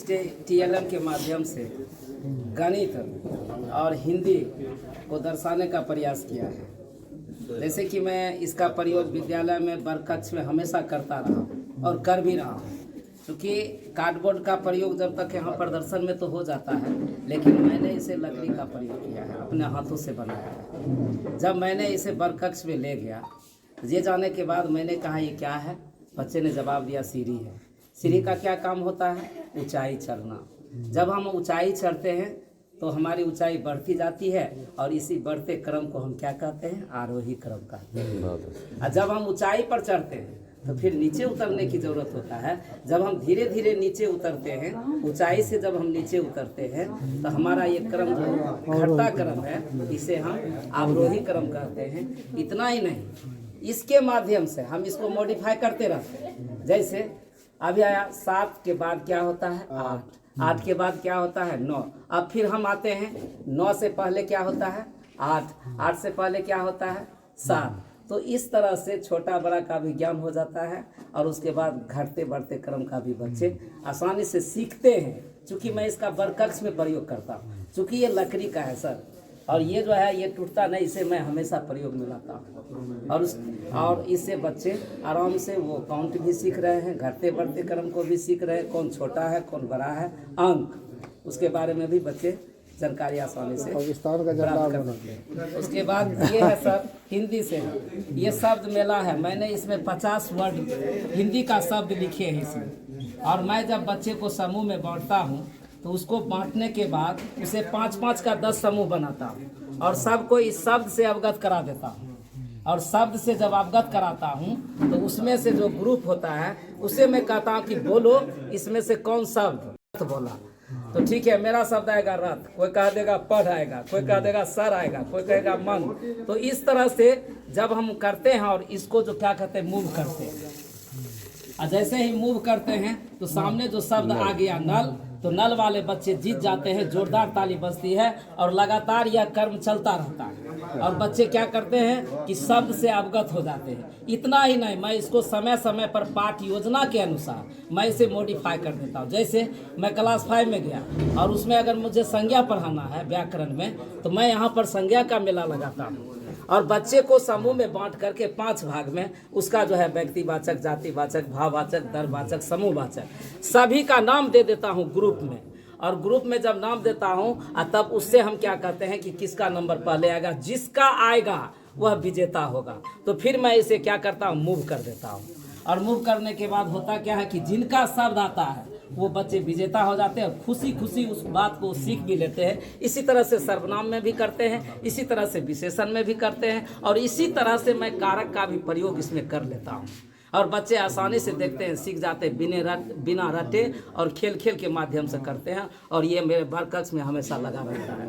TLM के माध्यम से गणित और हिंदी को दर्शाने का प्रयास किया है। जैसे कि मैं इसका प्रयोग विद्यालय में वर्ग कक्ष में हमेशा करता रहा और कर भी रहा हूँ, क्योंकि कार्डबोर्ड का प्रयोग जब तक यहाँ प्रदर्शन में तो हो जाता है, लेकिन मैंने इसे लकड़ी का प्रयोग किया है, अपने हाथों से बनाया है। जब मैंने इसे वर्ग कक्ष में ले गया, ये जाने के बाद मैंने कहा ये क्या है, बच्चे ने जवाब दिया सीढ़ी है। सीढ़ी का क्या काम होता है? ऊंचाई चढ़ना। जब हम ऊंचाई चढ़ते हैं तो हमारी ऊंचाई बढ़ती जाती है और इसी बढ़ते क्रम को हम क्या कहते हैं? आरोही क्रम कहते हैं। और जब हम ऊंचाई पर चढ़ते हैं तो फिर नीचे उतरने की जरूरत होता है। जब हम धीरे धीरे नीचे उतरते हैं, ऊंचाई से जब हम नीचे उतरते हैं तो हमारा ये क्रम जो घटता क्रम है, इसे हम आरोही क्रम कहते हैं। इतना ही नहीं, इसके माध्यम से हम इसको मॉडिफाई करते रहते हैं। जैसे अभी आया 7 के बाद क्या होता है? 8। 8 के बाद क्या होता है? 9। अब फिर हम आते हैं 9 से पहले क्या होता है? 8। 8 से पहले क्या होता है? 7। तो इस तरह से छोटा बड़ा का भी ज्ञान हो जाता है और उसके बाद घटते बढ़ते क्रम का भी बच्चे आसानी से सीखते हैं। चूँकि मैं इसका वर्ग कक्ष में प्रयोग करता हूँ, चूँकि ये लकड़ी का है सर, और ये जो है ये टूटता नहीं, इसे मैं हमेशा प्रयोग में लाता हूँ। और इससे बच्चे आराम से वो काउंट भी सीख रहे हैं, घटते बढ़ते क्रम को भी सीख रहे हैं, कौन छोटा है कौन बड़ा है, अंक उसके बारे में भी बच्चे जानकारी आसानी से प्राप्त कर सकते हैं। उसके बाद ये है सर हिंदी से, ये शब्द मेला है। मैंने इसमें 50 वर्ड हिंदी का शब्द लिखे हैं इसमें, और मैं जब बच्चे को समूह में बांटता हूँ तो उसको बांटने के बाद उसे 5-5 का 10 समूह बनाता हूँ और सबको इस शब्द से अवगत करा देता हूँ। और शब्द से जब अवगत कराता हूँ तो उसमें से जो ग्रुप होता है उसे मैं कहता हूँ कि बोलो इसमें से कौन शब्द बोला। तो ठीक है, मेरा शब्द आएगा रथ, कोई कह देगा पढ़ आएगा, कोई कह देगा सर आएगा, कोई कहेगा मन। तो इस तरह से जब हम करते हैं और इसको जो क्या कहते हैं मूव करते हैं, और जैसे ही मूव करते हैं तो सामने जो शब्द आ गया नल, तो नल वाले बच्चे जीत जाते हैं, जोरदार ताली बजती है और लगातार यह कर्म चलता रहता है और बच्चे क्या करते हैं कि शब्द से अवगत हो जाते हैं। इतना ही नहीं, मैं इसको समय समय पर पाठ योजना के अनुसार मैं इसे मॉडिफाई कर देता हूँ। जैसे मैं क्लास 5 में गया और उसमें अगर मुझे संज्ञा पढ़ाना है व्याकरण में, तो मैं यहाँ पर संज्ञा का मेला लगाता हूँ और बच्चे को समूह में बांट करके 5 भाग में उसका जो है व्यक्तिवाचक, जातिवाचक, भाववाचक, दरवाचक, समूहवाचक सभी का नाम दे देता हूँ ग्रुप में। और ग्रुप में जब नाम देता हूँ तब उससे हम क्या कहते हैं कि किसका नंबर पहले आएगा, जिसका आएगा वह विजेता होगा। तो फिर मैं इसे क्या करता हूँ, मूव कर देता हूँ। और मूव करने के बाद होता क्या है कि जिनका शब्द आता है वो बच्चे विजेता हो जाते हैं और खुशी खुशी उस बात को सीख भी लेते हैं। इसी तरह से सर्वनाम में भी करते हैं, इसी तरह से विशेषण में भी करते हैं, और इसी तरह से मैं कारक का भी प्रयोग इसमें कर लेता हूँ। और बच्चे आसानी से देखते हैं, सीख जाते हैं, बिना रटे और खेल खेल के माध्यम से करते हैं। और ये मेरे वर्ग कक्ष में हमेशा लगा रहता है।